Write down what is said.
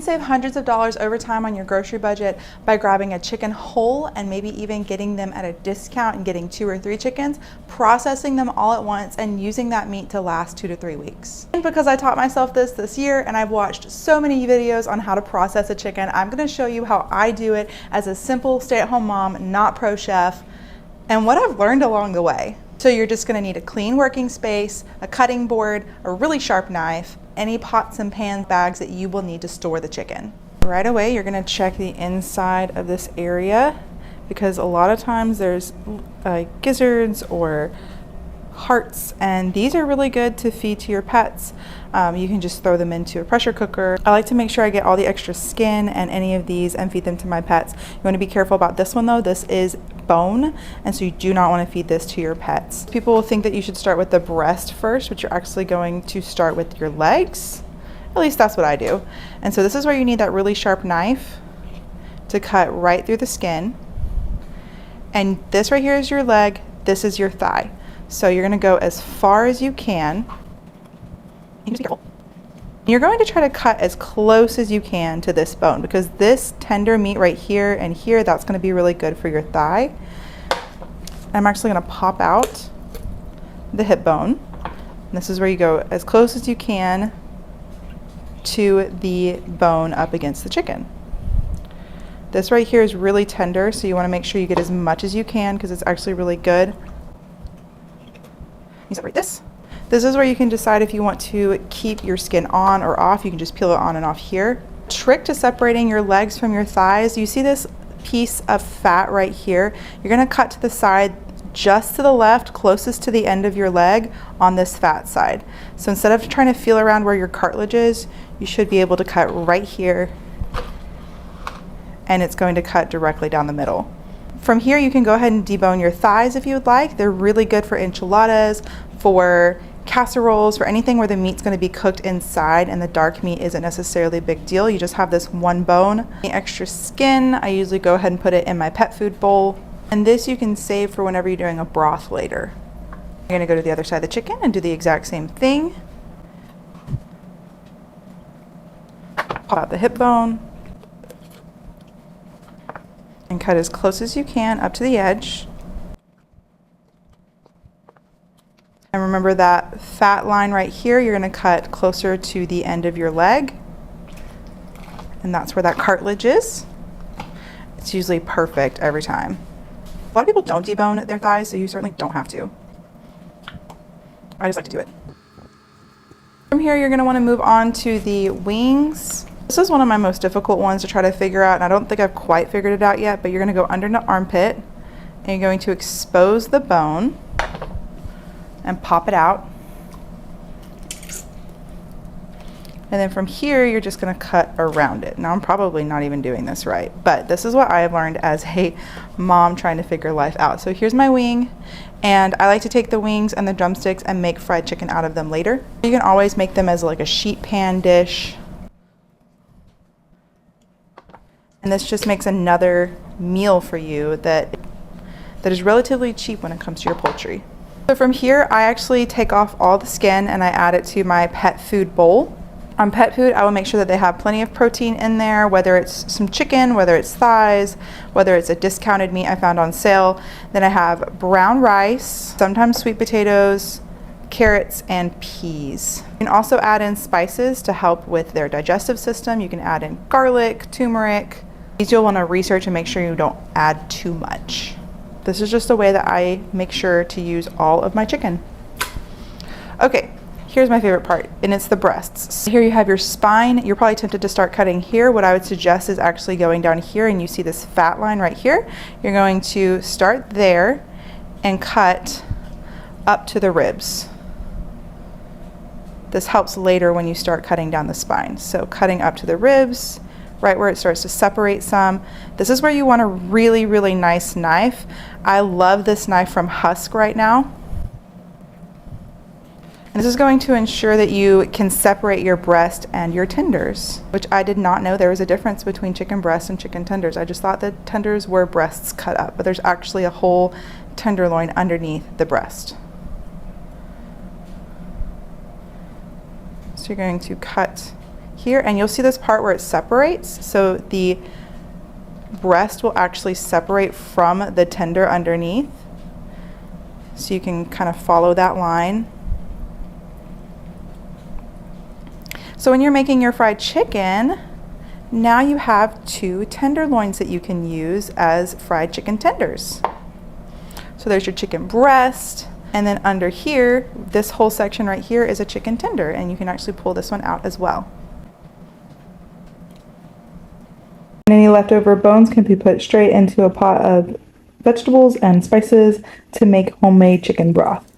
can save hundreds of dollars over time on your grocery budget by grabbing a chicken whole and maybe even getting them at a discount and getting 2 or 3 chickens, processing them all at once and using that meat to last 2 to 3 weeks. And because I taught myself this year and I've watched so many videos on how to process a chicken, I'm gonna show you how I do it as a simple stay-at-home mom, not pro chef, and what I've learned along the way. So you're just gonna need a clean working space, a cutting board, a really sharp knife, any pots and pan bags that you will need to store the chicken. Right away, you're gonna check the inside of this area because a lot of times there's gizzards or hearts, and these are really good to feed to your pets. You can just throw them into a pressure cooker. I like to make sure I get all the extra skin and any of these and feed them to my pets. You want to be careful about this one though. This is bone, and so you do not want to feed this to your pets. People will think that you should start with the breast first, but you're actually going to start with your legs. At least that's what I do. And so this is where you need that really sharp knife to cut right through the skin. And this right here is your leg, this is your thigh. So you're gonna go as far as you can. You just be careful. You're going to try to cut as close as you can to this bone because this tender meat right here and here, that's gonna be really good for your thigh. I'm actually gonna pop out the hip bone. And this is where you go as close as you can to the bone up against the chicken. This right here is really tender, so you wanna make sure you get as much as you can because it's actually really good. You separate this. This is where you can decide if you want to keep your skin on or off. You can just peel it on and off here. Trick to separating your legs from your thighs. You see this piece of fat right here? You're gonna cut to the side just to the left, closest to the end of your leg on this fat side. So instead of trying to feel around where your cartilage is, you should be able to cut right here, and it's going to cut directly down the middle. From here, you can go ahead and debone your thighs if you would like. They're really good for enchiladas, for casseroles, for anything where the meat's going to be cooked inside and the dark meat isn't necessarily a big deal. You just have this one bone. The extra skin, I usually go ahead and put it in my pet food bowl. And this you can save for whenever you're doing a broth later. You're going to go to the other side of the chicken and do the exact same thing. Pop out the hip bone. And cut as close as you can up to the edge. And remember that fat line right here, you're gonna cut closer to the end of your leg. And that's where that cartilage is. It's usually perfect every time. A lot of people don't debone their thighs, so you certainly don't have to. I just like to do it. From here, you're gonna wanna move on to the wings. This is one of my most difficult ones to try to figure out, and I don't think I've quite figured it out yet, but you're gonna go under the armpit, and you're going to expose the bone and pop it out. And then from here, you're just gonna cut around it. Now, I'm probably not even doing this right, but this is what I have learned as a mom trying to figure life out. So here's my wing, and I like to take the wings and the drumsticks and make fried chicken out of them later. You can always make them as like a sheet pan dish. And this just makes another meal for you that is relatively cheap when it comes to your poultry. So from here, I actually take off all the skin and I add it to my pet food bowl. On pet food, I will make sure that they have plenty of protein in there, whether it's some chicken, whether it's thighs, whether it's a discounted meat I found on sale. Then I have brown rice, sometimes sweet potatoes, carrots, and peas. You can also add in spices to help with their digestive system. You can add in garlic, turmeric. These you'll want to research and make sure you don't add too much. This is just a way that I make sure to use all of my chicken. Okay, here's my favorite part, and it's the breasts. So here you have your spine. You're probably tempted to start cutting here. What I would suggest is actually going down here, and you see this fat line right here. You're going to start there and cut up to the ribs. This helps later when you start cutting down the spine. So cutting up to the ribs, right where it starts to separate some. This is where you want a really, really nice knife. I love this knife from Husk right now. And this is going to ensure that you can separate your breast and your tenders, which I did not know there was a difference between chicken breasts and chicken tenders. I just thought that tenders were breasts cut up, but there's actually a whole tenderloin underneath the breast. So you're going to cut here, and you'll see this part where it separates. So the breast will actually separate from the tender underneath. So you can kind of follow that line. So when you're making your fried chicken, now you have 2 tenderloins that you can use as fried chicken tenders. So there's your chicken breast, and then under here, this whole section right here is a chicken tender, and you can actually pull this one out as well. And any leftover bones can be put straight into a pot of vegetables and spices to make homemade chicken broth.